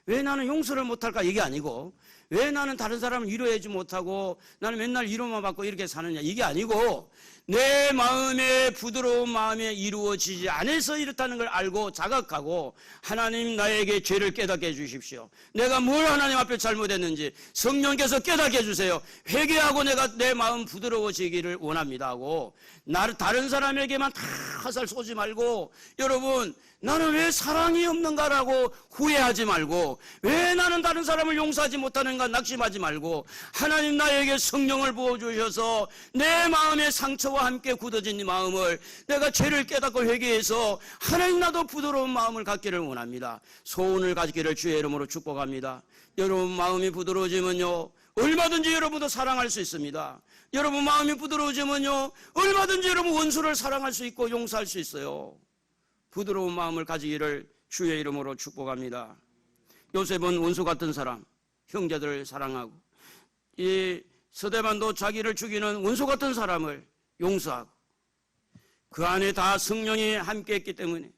왜 나는 용서를 못할까? 이게 아니고, 왜 나는 다른 사람을 위로하지 못하고 나는 맨날 위로만 받고 이렇게 사느냐, 이게 아니고 내 마음의 부드러운 마음에 이루어지지 않아서 이렇다는 걸 알고 자각하고, 하나님 나에게 죄를 깨닫게 해주십시오. 내가 뭘 하나님 앞에 잘못했는지 성령께서 깨닫게 해주세요. 회개하고 내가 내 마음 부드러워지기를 원합니다 하고, 다른 사람에게만 다 화살 쏘지 말고, 여러분 나는 왜 사랑이 없는가라고 후회하지 말고, 왜 나는 다른 사람을 용서하지 못하는가 낙심하지 말고, 하나님 나에게 성령을 부어주셔서 내 마음의 상처와 함께 굳어진 이 마음을 내가 죄를 깨닫고 회개해서 하나님 나도 부드러운 마음을 갖기를 원합니다. 소원을 가지기를 주의 이름으로 축복합니다. 여러분 마음이 부드러워지면요, 얼마든지 여러분도 사랑할 수 있습니다. 여러분 마음이 부드러워지면요, 얼마든지 여러분 원수를 사랑할 수 있고 용서할 수 있어요. 부드러운 마음을 가지기를 주의 이름으로 축복합니다. 요셉은 원수 같은 사람, 형제들을 사랑하고, 이 서대만도 자기를 죽이는 원수 같은 사람을 용서하고, 그 안에 다 성령이 함께 했기 때문에,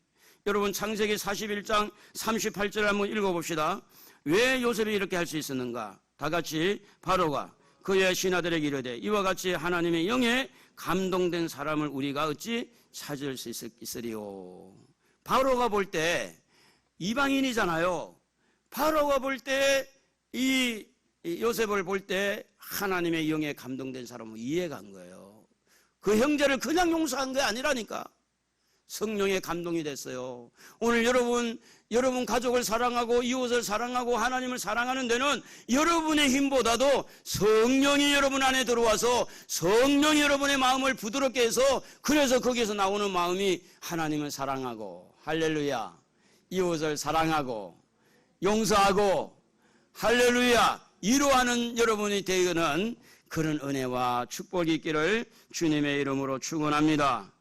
여러분 창세기 41장 38절 한번 읽어봅시다. 왜 요셉이 이렇게 할 수 있었는가? 다 같이 바로가 그의 신하들에게 이르되 이와 같이 하나님의 영에 감동된 사람을 우리가 어찌 찾을 수 있으리요. 바로가 볼 때 이방인이잖아요. 바로가 볼 때 이 요셉을 볼 때 하나님의 영에 감동된 사람은 이해가 간 거예요. 그 형제를 그냥 용서한 게 아니라니까. 성령의 감동이 됐어요. 오늘 여러분 가족을 사랑하고 이웃을 사랑하고 하나님을 사랑하는 데는 여러분의 힘보다도 성령이 여러분 안에 들어와서 성령이 여러분의 마음을 부드럽게 해서, 그래서 거기에서 나오는 마음이 하나님을 사랑하고, 할렐루야, 이웃을 사랑하고 용서하고, 할렐루야, 위로하는 여러분이 되는 그런 은혜와 축복이 있기를 주님의 이름으로 축원합니다.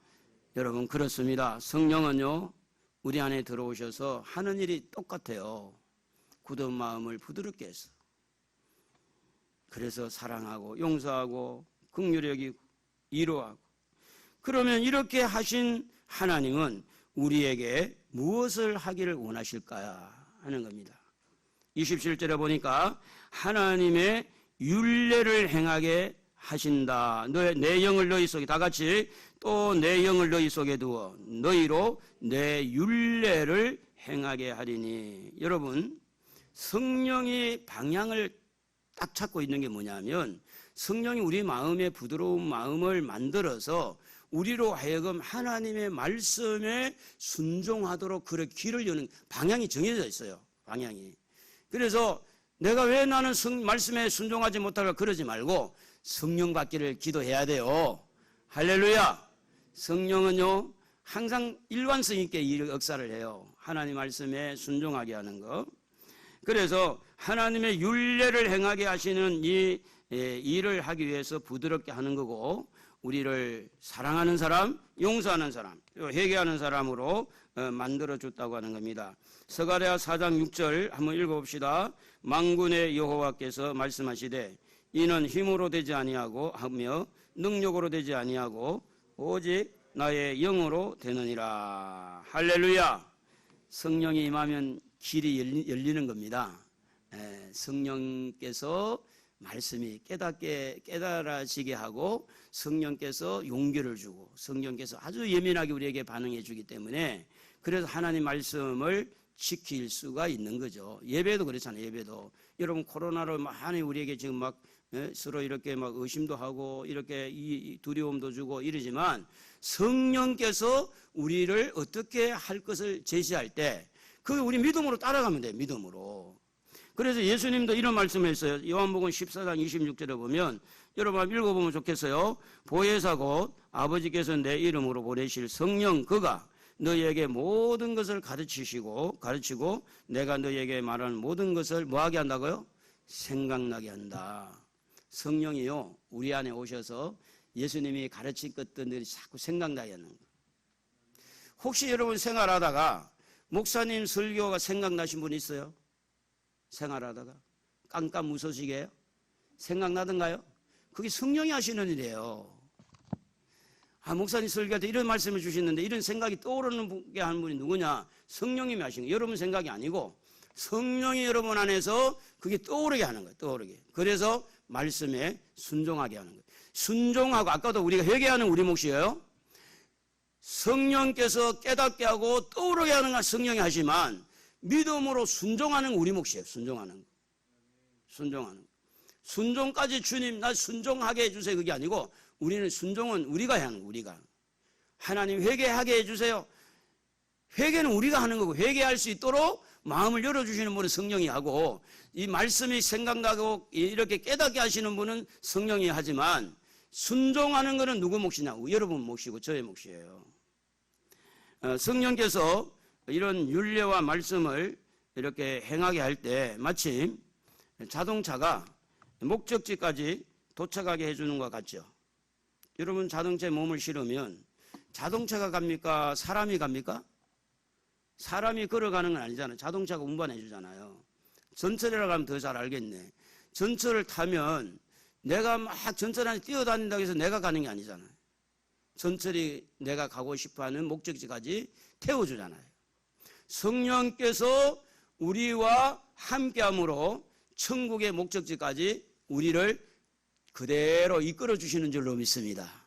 여러분 그렇습니다. 성령은요 우리 안에 들어오셔서 하는 일이 똑같아요. 굳은 마음을 부드럽게 해서, 그래서 사랑하고 용서하고 긍휼히 여기고 위로하고. 그러면 이렇게 하신 하나님은 우리에게 무엇을 하기를 원하실까 하는 겁니다. 27절에 보니까 하나님의 율례를 행하게 하신다. 내 영을 너희 속에, 다 같이 또 내 영을 너희 속에 두어 너희로 내 율례를 행하게 하리니. 여러분 성령이 방향을 딱 찾고 있는 게 뭐냐면, 성령이 우리 마음의 부드러운 마음을 만들어서 우리로 하여금 하나님의 말씀에 순종하도록 그렇게 길을 여는 방향이 정해져 있어요. 방향이. 그래서 내가 왜 나는 말씀에 순종하지 못할까 그러지 말고 성령 받기를 기도해야 돼요. 할렐루야. 성령은요 항상 일관성 있게 이 역사를 해요. 하나님 말씀에 순종하게 하는 거. 그래서 하나님의 율례를 행하게 하시는 이 일을 하기 위해서 부드럽게 하는 거고, 우리를 사랑하는 사람, 용서하는 사람, 회개하는 사람으로 만들어줬다고 하는 겁니다. 스가랴 4장 6절 한번 읽어봅시다. 만군의 여호와께서 말씀하시되 이는 힘으로 되지 아니하고 하며 능력으로 되지 아니하고 오직 나의 영으로 되느니라. 할렐루야. 성령이 임하면 길이 열리는 겁니다. 성령께서 말씀이 깨달아지게 하고, 성령께서 용기를 주고, 성령께서 아주 예민하게 우리에게 반응해 주기 때문에, 그래서 하나님 말씀을 지킬 수가 있는 거죠. 예배도 그렇잖아요. 예배도 여러분 코로나로 많이 우리에게 지금 막 서로 이렇게 막 의심도 하고 이렇게 이 두려움도 주고 이러지만, 성령께서 우리를 어떻게 할 것을 제시할 때 그게 우리 믿음으로 따라가면 돼요. 믿음으로. 그래서 예수님도 이런 말씀을 했어요. 요한복음 14장 26절에 보면, 여러분 읽어보면 좋겠어요. 보혜사 곧 아버지께서 내 이름으로 보내실 성령 그가 너희에게 모든 것을 가르치고 내가 너희에게 말하는 모든 것을 뭐하게 한다고요? 생각나게 한다. 성령이요 우리 안에 오셔서 예수님이 가르친 것들이 자꾸 생각나게 하는 거예요. 혹시 여러분 생활하다가 목사님 설교가 생각나신 분 있어요? 생활하다가 깜깜 웃으시게요? 생각나던가요? 그게 성령이 하시는 일이에요. 목사님 설교할 때 이런 말씀을 주시는데 이런 생각이 떠오르는 게 하는 분이 누구냐? 성령님이 하신 거예요. 여러분 생각이 아니고 성령이 여러분 안에서 그게 떠오르게 하는 거예요. 떠오르게. 그래서 말씀에 순종하게 하는 거예요. 순종하고, 아까도 우리가 회개하는 우리 몫이에요. 성령께서 깨닫게 하고 떠오르게 하는 건 성령이 하지만 믿음으로 순종하는 우리 몫이에요. 순종하는 거. 순종하는 거. 순종까지 주님 나 순종하게 해주세요. 그게 아니고 우리는 순종은 우리가 해야 하는 거. 우리가. 하나님 회개하게 해주세요. 회개는 우리가 하는 거고, 회개할 수 있도록 마음을 열어주시는 분은 성령이 하고, 이 말씀이 생각나고 이렇게 깨닫게 하시는 분은 성령이 하지만 순종하는 것은 누구 몫이냐? 여러분 몫이고 저의 몫이에요. 성령께서 이런 율례와 말씀을 이렇게 행하게 할 때 마치 자동차가 목적지까지 도착하게 해주는 것 같죠. 여러분 자동차에 몸을 실으면 자동차가 갑니까? 사람이 갑니까? 사람이 걸어가는 건 아니잖아요. 자동차가 운반해 주잖아요. 전철이라고 하면 더 잘 알겠네. 전철을 타면 내가 막 전철 안에 뛰어다닌다고 해서 내가 가는 게 아니잖아요. 전철이 내가 가고 싶어하는 목적지까지 태워주잖아요. 성령께서 우리와 함께함으로 천국의 목적지까지 우리를 그대로 이끌어 주시는 줄로 믿습니다.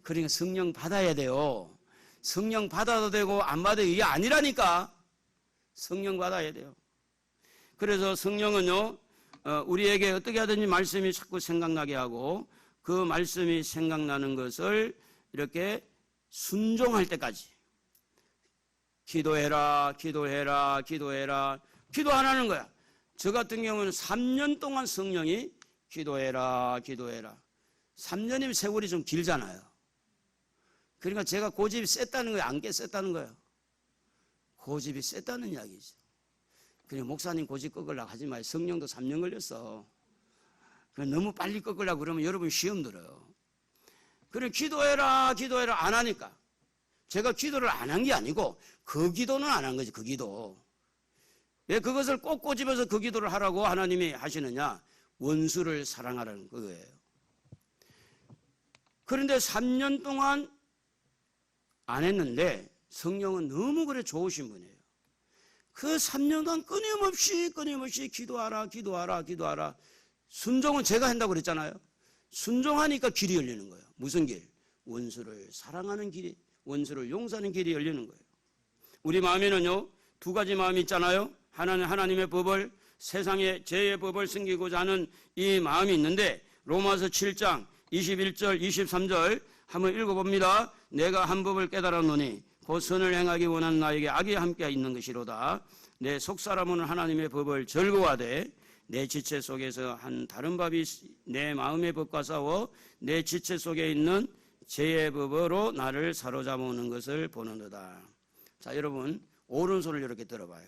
그러니까 성령 받아야 돼요. 성령 받아도 되고 안 받아도 이게 아니라니까. 성령 받아야 돼요. 그래서 성령은요, 우리에게 어떻게 하든지 말씀이 자꾸 생각나게 하고 그 말씀이 생각나는 것을 이렇게 순종할 때까지 기도해라, 기도해라, 기도해라, 기도 안 하는 거야. 저 같은 경우는 3년 동안 성령이 기도해라, 기도해라. 3년이면 세월이 좀 길잖아요. 그러니까 제가 고집이 셌다는 거예요? 안 셌다는 거예요? 고집이 셌다는 이야기죠. 그냥 목사님 고집 꺾으려고 하지 마요. 성령도 3년 걸렸어. 너무 빨리 꺾으려고 그러면 여러분 시험 들어요. 그래 기도해라, 기도해라 안 하니까. 제가 기도를 안 한 게 아니고 그 기도는 안 한 거지. 그 기도. 왜 그것을 꼭 꼬집어서 그 기도를 하라고 하나님이 하시느냐? 원수를 사랑하라는 거예요. 그런데 3년 동안 안 했는데 성령은 너무 그래 좋으신 분이에요. 그 3년 동안 끊임없이 기도하라, 기도하라, 기도하라. 순종은 제가 한다고 그랬잖아요. 순종하니까 길이 열리는 거예요. 무슨 길? 원수를 사랑하는 길이, 원수를 용서하는 길이 열리는 거예요. 우리 마음에는요, 두 가지 마음이 있잖아요. 하나는 하나님의 법을, 세상의 죄의 법을 숨기고자 하는 이 마음이 있는데 로마서 7장 21절 23절 한번 읽어봅니다. 내가 한 법을 깨달았노니 곧 선을 행하기 원하는 나에게 악이 함께 있는 것이로다. 내 속사람은 하나님의 법을 즐거워하되 내 지체 속에서 한 다른 법이 내 마음의 법과 싸워 내 지체 속에 있는 죄의 법으로 나를 사로잡아오는 것을 보는도다. 자, 여러분 오른손을 이렇게 들어봐요.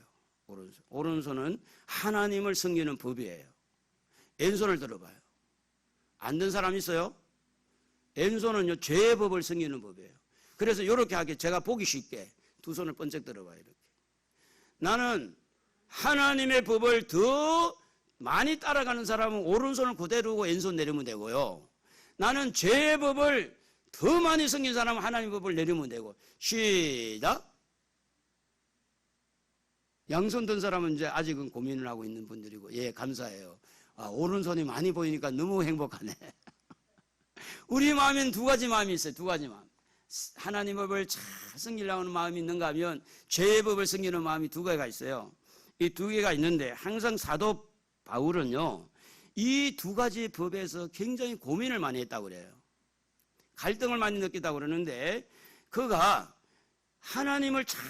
오른손은 하나님을 섬기는 법이에요. 왼손을 들어봐요. 안 든 사람 있어요? 왼손은요 죄의 법을 섬기는 법이에요. 그래서 이렇게 하게 제가 보기 쉽게 두 손을 번쩍 들어봐요. 이렇게. 나는 하나님의 법을 더 많이 따라가는 사람은 오른손을 그대로 두고 왼손 내리면 되고요. 나는 죄의 법을 더 많이 섬긴 사람은 하나님의 법을 내리면 되고. 시작. 양손 든 사람은 이제 아직은 고민을 하고 있는 분들이고, 예, 감사해요. 오른손이 많이 보이니까 너무 행복하네. 우리 마음엔 두 가지 마음이 있어요. 두 가지 마음. 하나님의 법을 잘 섬기려고 하는 마음이 있는가 하면 죄의 법을 섬기는 마음이 두 개가 있어요. 이 두 개가 있는데 항상 사도 바울은요, 이 두 가지 법에서 굉장히 고민을 많이 했다고 그래요. 갈등을 많이 느꼈다고 그러는데 그가 하나님을 잘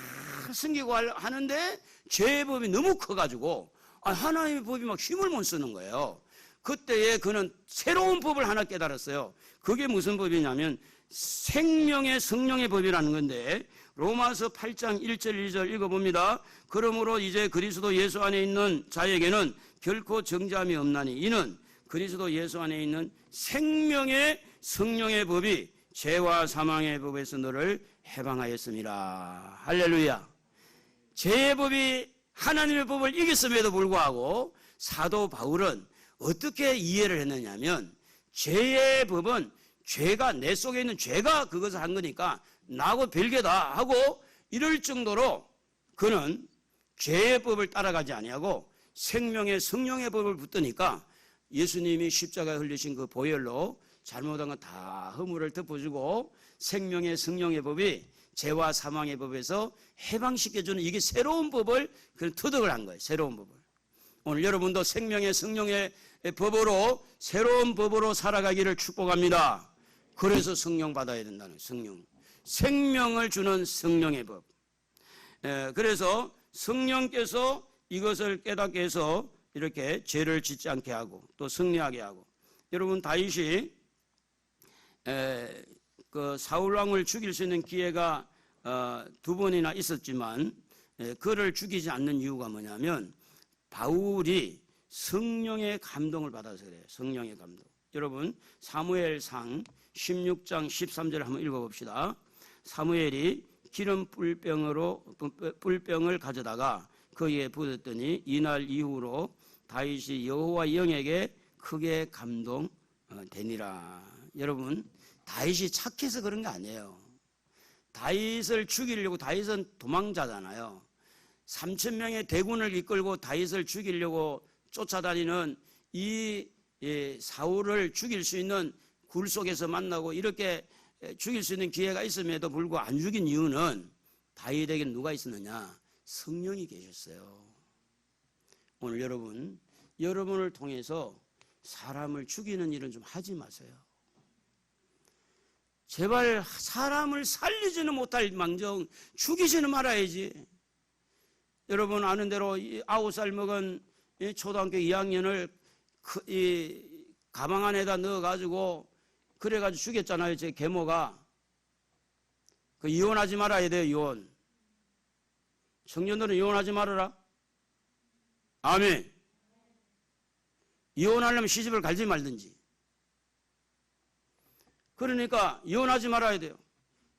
섬기고 하는데 죄의 법이 너무 커가지고 하나님의 법이 막 힘을 못 쓰는 거예요. 그때에 그는 새로운 법을 하나 깨달았어요. 그게 무슨 법이냐면 생명의 성령의 법이라는 건데 로마서 8장 1절 2절 읽어봅니다. 그러므로 이제 그리스도 예수 안에 있는 자에게는 결코 정죄함이 없나니 이는 그리스도 예수 안에 있는 생명의 성령의 법이 죄와 사망의 법에서 너를 해방하였습니다. 할렐루야. 죄의 법이 하나님의 법을 이겼음에도 불구하고 사도 바울은 어떻게 이해를 했느냐면 죄의 법은 죄가 내 속에 있는 죄가 그것을 한 거니까 나하고 별개다 하고 이럴 정도로 그는 죄의 법을 따라가지 아니하고 생명의 성령의 법을 붙드니까 예수님이 십자가에 흘리신 그 보혈로 잘못한 건 다 허물을 덮어주고 생명의 성령의 법이 죄와 사망의 법에서 해방시켜주는 이게 새로운 법을 터득을 한 거예요. 새로운 법을. 오늘 여러분도 생명의 성령의 법으로 새로운 법으로 살아가기를 축복합니다. 그래서 성령 받아야 된다는 성령. 생명을 주는 성령의 법. 그래서 성령께서 이것을 깨닫게 해서 이렇게 죄를 짓지 않게 하고 또 승리하게 하고. 여러분 다윗이 그 사울 왕을 죽일 수 있는 기회가 두 번이나 있었지만 그를 죽이지 않는 이유가 뭐냐면 바울이 성령의 감동을 받아서 그래요. 성령의 감동. 여러분 사무엘상 16장 13절 한번 읽어봅시다. 사무엘이 기름 뿔병을 가져다가 거기에 부었더니 이날 이후로 다윗이 여호와 영에게 크게 감동되니라. 여러분 다윗이 착해서 그런 거 아니에요. 다윗을 죽이려고, 다윗은 도망자잖아요. 3,000명의 대군을 이끌고 다윗을 죽이려고 쫓아다니는 이 사울을 죽일 수 있는 굴 속에서 만나고 이렇게 죽일 수 있는 기회가 있음에도 불구하고 안 죽인 이유는 다윗에게 누가 있었느냐? 성령이 계셨어요. 오늘 여러분을 통해서 사람을 죽이는 일은 좀 하지 마세요. 제발 사람을 살리지는 못할 망정 죽이지는 말아야지. 여러분 아는 대로 9살 먹은 초등학교 2학년을 이 가방 안에다 넣어가지고 그래가지고 죽였잖아요. 제 계모가. 그 이혼하지 말아야 돼요. 이혼. 청년들은 이혼하지 말아라. 아멘. 이혼하려면 시집을 갈지 말든지. 그러니까 이혼하지 말아야 돼요.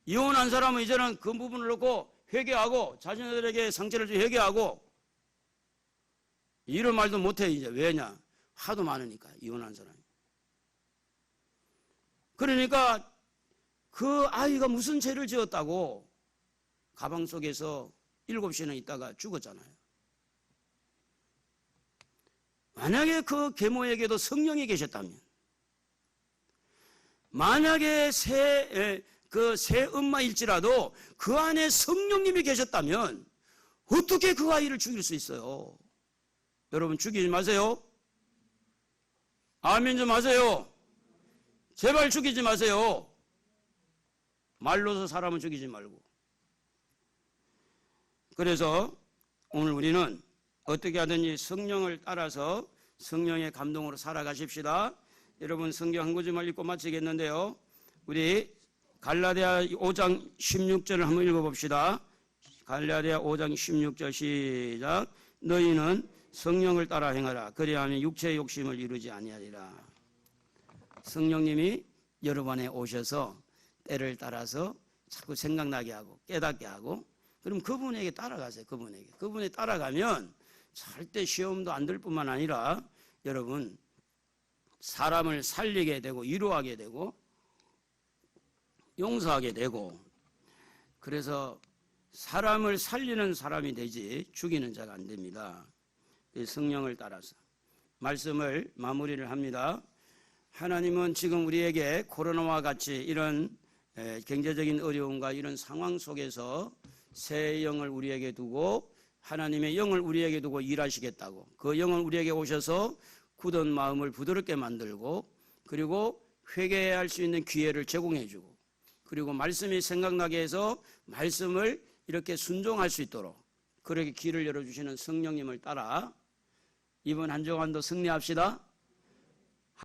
이혼한 사람은 이제는 그 부분을 놓고 회개하고 자신들에게 상처를 주고 회개하고 이런 말도 못해 이제. 왜냐? 하도 많으니까 이혼한 사람이. 그러니까 그 아이가 무슨 죄를 지었다고 가방 속에서 7시나 있다가 죽었잖아요. 만약에 그 계모에게도 성령이 계셨다면, 만약에 새 엄마일지라도 그 안에 성령님이 계셨다면 어떻게 그 아이를 죽일 수 있어요? 여러분 죽이지 마세요. 아멘 좀 하세요. 제발 죽이지 마세요. 말로서 사람은 죽이지 말고. 그래서 오늘 우리는 어떻게 하든지 성령을 따라서 성령의 감동으로 살아가십시다. 여러분 성경 한 구절만 읽고 마치겠는데요. 우리 갈라디아 5장 16절을 한번 읽어봅시다. 갈라디아 5장 16절 시작. 너희는 성령을 따라 행하라. 그리하면 육체의 욕심을 이루지 아니하리라. 성령님이 여러분 안에 오셔서 때를 따라서 자꾸 생각나게 하고 깨닫게 하고, 그럼 그분에게 따라가세요. 그분에 따라가면 절대 시험도 안 들 뿐만 아니라 여러분 사람을 살리게 되고 위로하게 되고 용서하게 되고, 그래서 사람을 살리는 사람이 되지 죽이는 자가 안 됩니다. 성령을 따라서 말씀을 마무리를 합니다. 하나님은 지금 우리에게 코로나와 같이 이런 경제적인 어려움과 이런 상황 속에서 새 영을 우리에게 두고 하나님의 영을 우리에게 두고 일하시겠다고, 그 영을 우리에게 오셔서 굳은 마음을 부드럽게 만들고, 그리고 회개할 수 있는 기회를 제공해 주고, 그리고 말씀이 생각나게 해서 말씀을 이렇게 순종할 수 있도록 그렇게 길을 열어주시는 성령님을 따라 이번 한 주간도 승리합시다.